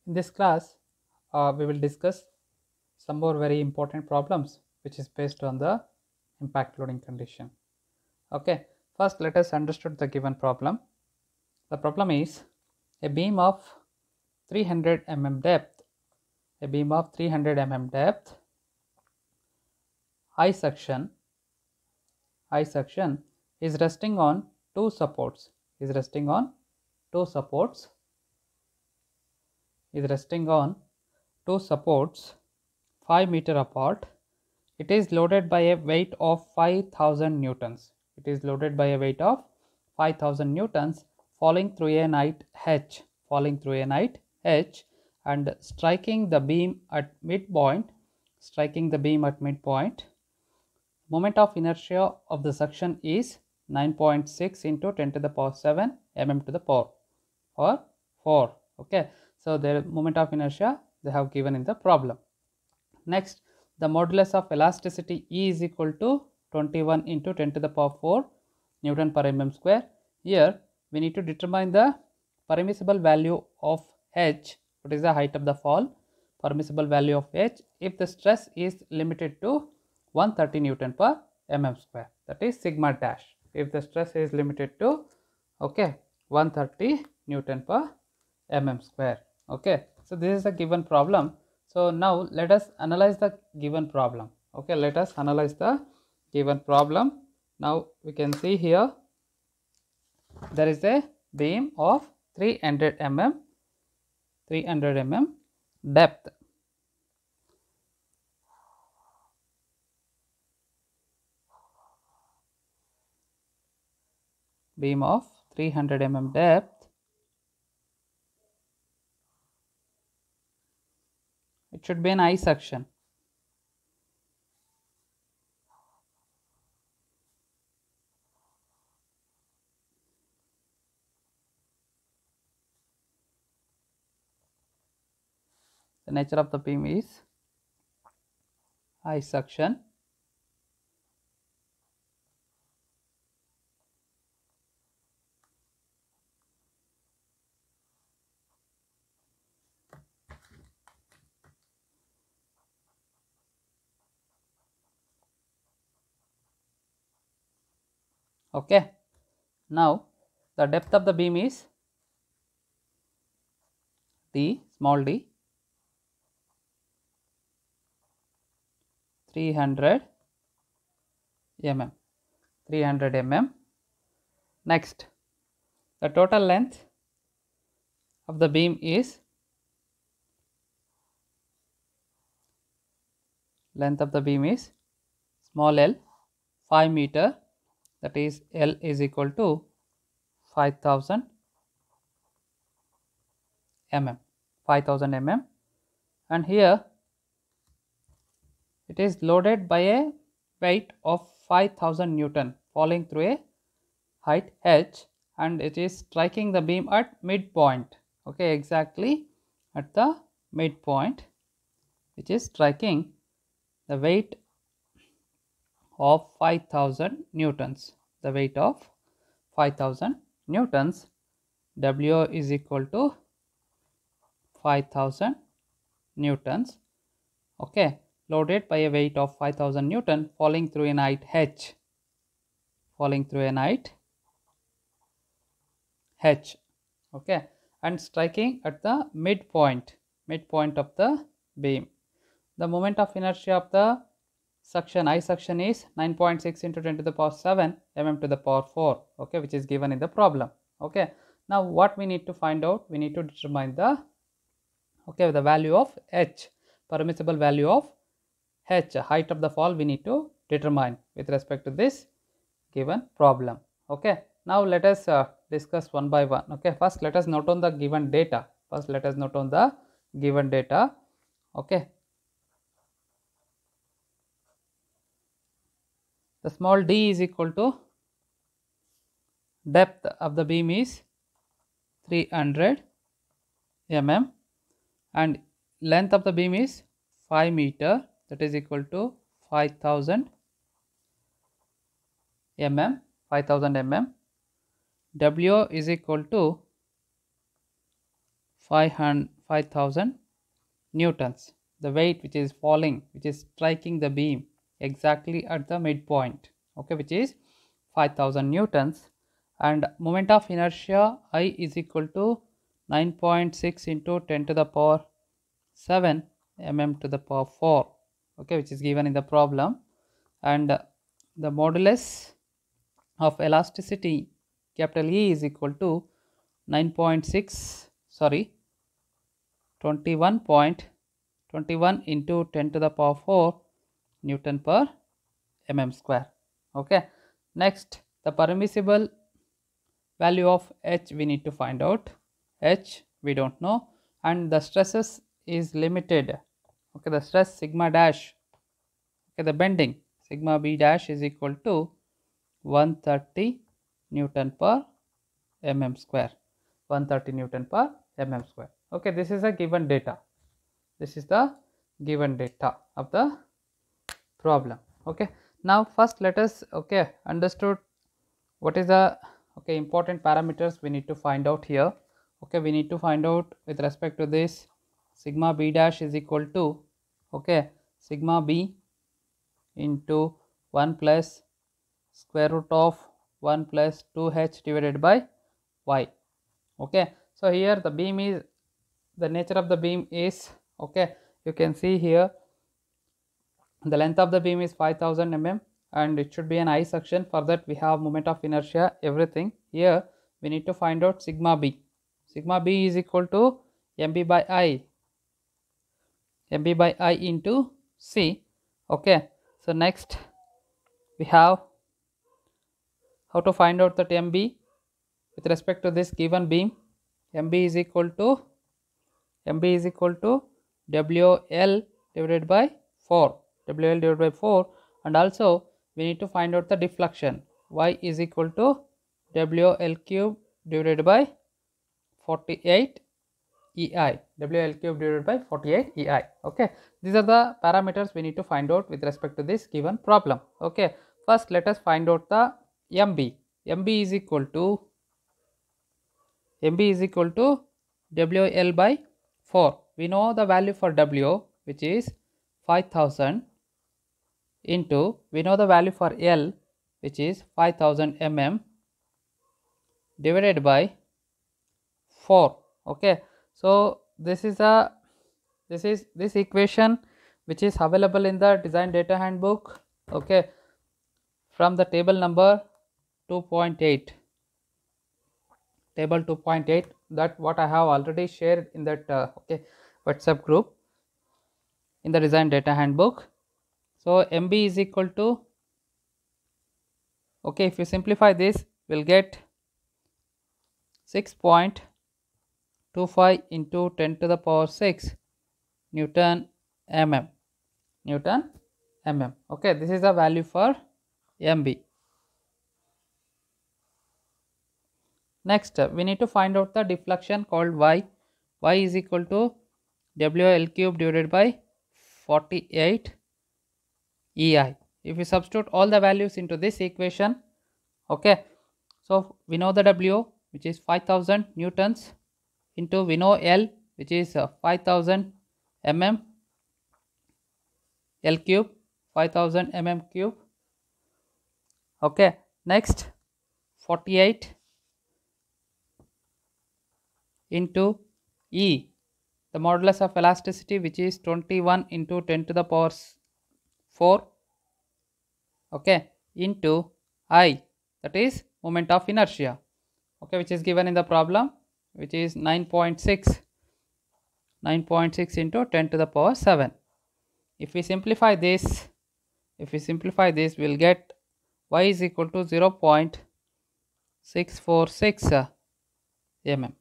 In this class, we will discuss some more very important problems which is based on the impact loading condition. Okay, first let us understand the given problem. The problem is a beam of 300 mm depth, I section is resting on two supports, 5 meter apart. It is loaded by a weight of 5000 newtons. Falling through a night H, and striking the beam at midpoint. Moment of inertia of the suction is 9.6 into 10 to the power 7 mm to the power or 4. Okay, so the moment of inertia they have given in the problem. Next, the modulus of elasticity E is equal to 21 into 10 to the power 4 Newton per mm square. Here we need to determine the permissible value of H. What is the height of the fall? Permissible value of H if the stress is limited to 130 Newton per mm square, that is sigma dash. If the stress is limited to 130 Newton per mm square. Okay, so this is a given problem. So now let us analyze the given problem. Now we can see here there is a beam of 300 mm depth. Beam of 300 mm depth. It should be an I section. The nature of the beam is I section. Okay, now the depth of the beam is small d, 300 mm. Next, the total length of the beam is small l, 5 meter, that is L is equal to 5000 mm, and here it is loaded by a weight of 5000 Newton falling through a height H, and it is striking the beam at midpoint. Okay, exactly at the midpoint, which is striking the weight of 5000 newtons. W is equal to 5000 newtons. Okay, loaded by a weight of 5000 Newton falling through a night H. Okay, and striking at the midpoint of the beam. The moment of inertia of the suction, I section, is 9.6 into 10 to the power 7 mm to the power 4. Okay, which is given in the problem. Okay, now what we need to find out? We need to determine the value of H, permissible value of H, height of the fall, we need to determine with respect to this given problem. Okay, now let us discuss one by one. Okay, first let us note on the given data. Okay, the small d is equal to depth of the beam is 300 mm and length of the beam is 5 meter, that is equal to 5000 mm. W is equal to 5 5000 newtons. The weight which is falling, which is striking the beam exactly at the midpoint, okay, which is 5000 newtons, and moment of inertia I is equal to 9.6 into 10 to the power 7 mm to the power 4, okay, which is given in the problem. And the modulus of elasticity capital E is equal to 9.6 sorry 21.21 into 10 to the power 4 Newton per mm square. Okay, next the permissible value of H we need to find out. H we don't know, and the stresses is limited. Okay, the stress sigma dash, okay, the bending sigma b dash is equal to 130 Newton per mm square. 130 Newton per mm square. Okay, this is a given data. This is the given data of the problem. Okay, now first let us understood what is the important parameters we need to find out here. Okay, we need to find out with respect to this sigma b dash is equal to sigma b into 1 plus square root of 1 plus 2h divided by y. Okay, so here the beam is, the nature of the beam is, you can see here the length of the beam is 5000 mm and it should be an I section. For that we have moment of inertia, everything. Here we need to find out sigma b. Sigma b is equal to mb by I into c. Okay, so next we have how to find out that mb with respect to this given beam. mb is equal to WL divided by 4, WL divided by 4, and also we need to find out the deflection. Y is equal to WL cube divided by 48 EI, WL cube divided by 48 EI. Okay, these are the parameters we need to find out with respect to this given problem. Okay, first let us find out the MB. MB is equal to WL by 4. We know the value for W, which is 5000, into we know the value for L, which is 5000 mm, divided by 4. Okay, so this equation which is available in the design data handbook, okay, from the table number 2.8, table 2.8, that what I have already shared in that WhatsApp group in the design data handbook. So MB is equal to, if you simplify this, we'll get 6.25 into 10 to the power 6 Newton mm. Okay, this is the value for MB. Next, we need to find out the deflection called Y. Y is equal to WL cube divided by 48 EI. If we substitute all the values into this equation, okay, so we know the W, which is 5000 newtons, into we know L, which is 5000 mm, L cube, 5000 mm cube. Okay, next 48 into E, the modulus of elasticity, which is 21 into 10 to the power 4, okay, into I, that is moment of inertia, okay, which is given in the problem, which is 9.6 into 10 to the power 7. If we simplify this, we'll get Y is equal to 0.646 mm.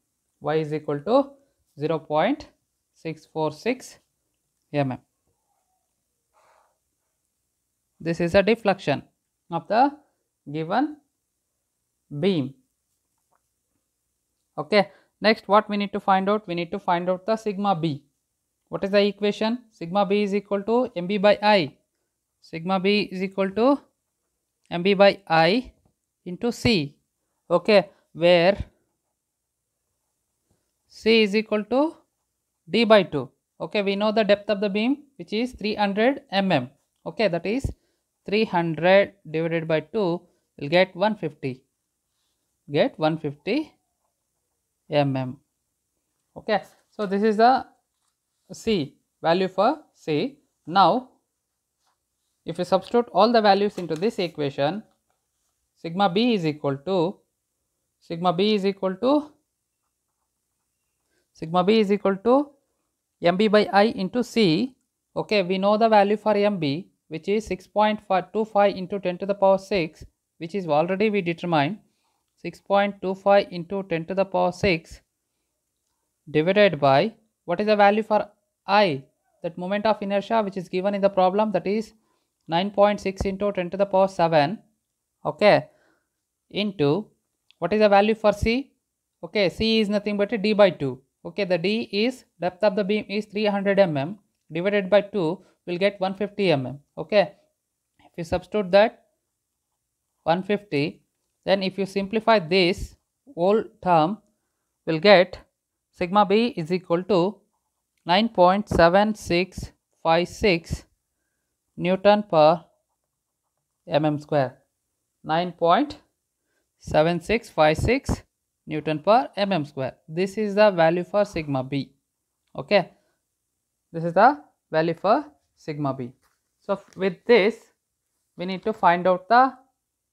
Y is equal to 0.646 mm. This is a deflection of the given beam. Okay, next what we need to find out? We need to find out the sigma b. What is the equation? Sigma b is equal to mb by I. Sigma b is equal to mb by I into c. Okay, where c is equal to d by 2. Okay, we know the depth of the beam, which is 300 mm. Okay, that is 300 divided by 2 will get 150. Get 150 mm. Okay, so this is the C value for C. Now, if you substitute all the values into this equation, sigma B is equal to sigma B is equal to mb by I into C. Okay, we know the value for mb, which is 6.25 into 10 to the power 6, which is already we determined 6.25 into 10 to the power 6 divided by what is the value for I, that moment of inertia which is given in the problem, that is 9.6 into 10 to the power 7. Okay, into what is the value for C? Okay, C is nothing but a d by 2. Okay, the d is depth of the beam is 300 mm divided by 2 will get 150 mm. Okay, if you substitute that 150, then if you simplify this whole term, will get sigma B is equal to 9.7656 Newton per mm square. 9.7656 Newton per mm square. This is the value for sigma B. Okay, this is the value for sigma B. So with this, we need to find out the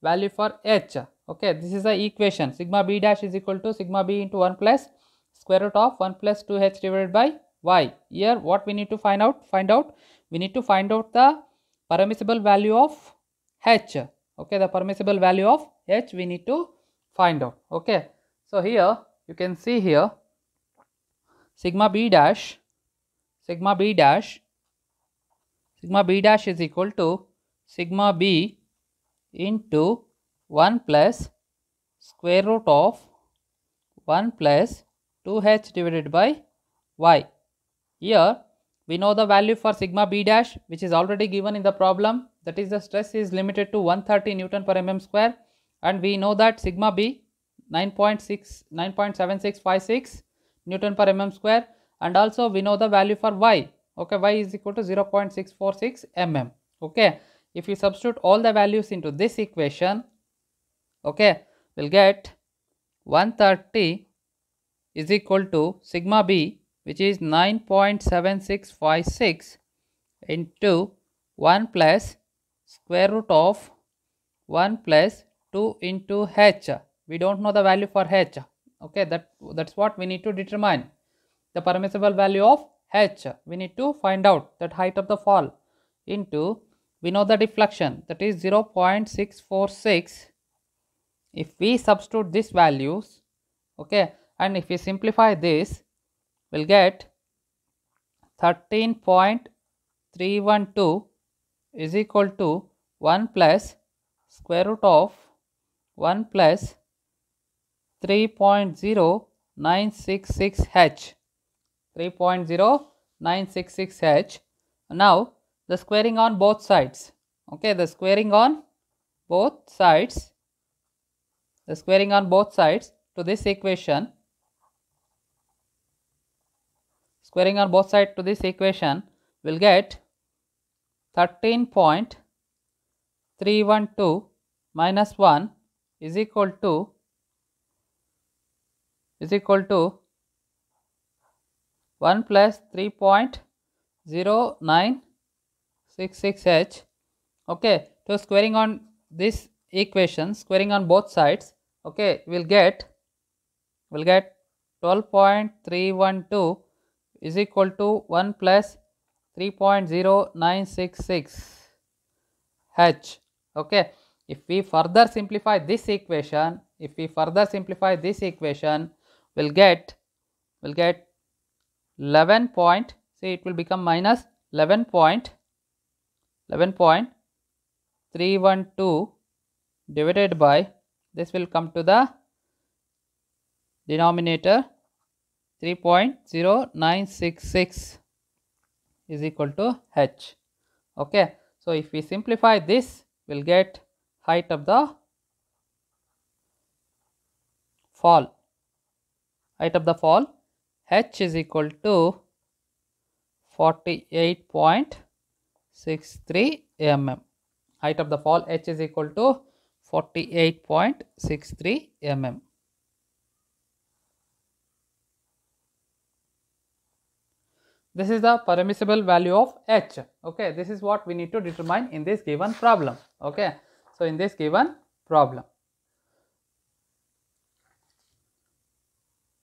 value for H. Okay, this is the equation. Sigma B dash is equal to sigma B into 1 plus square root of 1 plus 2h divided by y. Here what we need to find out? We need to find out the permissible value of h. Okay, the permissible value of h we need to find out. Okay, so here you can see here sigma B dash is equal to sigma B into 1 plus square root of 1 plus 2h divided by y. Here we know the value for sigma B dash, which is already given in the problem, that is the stress is limited to 130 Newton per mm square, and we know that sigma B 9.7656 Newton per mm square, and also we know the value for y. Okay, y is equal to 0.646 mm. Okay, if you substitute all the values into this equation, okay, we'll get 130 is equal to sigma B, which is 9.7656 into 1 plus square root of 1 plus 2 into h. We don't know the value for h. Okay, that's what we need to determine. The permissible value of h we need to find out, that height of the fall, into we know the deflection, that is 0.646. If we substitute these values, okay, and if we simplify this, we'll get 13.312 is equal to 1 plus square root of 1 plus 3.0966h. 3.0966h. Now the squaring on both sides. Okay, the squaring on both sides to this equation. Squaring on both sides to this equation will get 13.312 minus 1 is equal to 1 plus 3.0966h. Okay, so squaring on this equation, squaring on both sides, okay, we'll get 12.312 is equal to 1 plus 3.0966 h. Okay, if we further simplify this equation, we'll get 11 point, see it will become minus 11.312 divided by, this will come to the denominator, 3.0966 is equal to h. Okay, so if we simplify this, we'll get height of the fall. H is equal to 48.63 mm. Height of the fall h is equal to 48.63 mm. This is the permissible value of h. Okay, this is what we need to determine in this given problem. Okay, so in this given problem.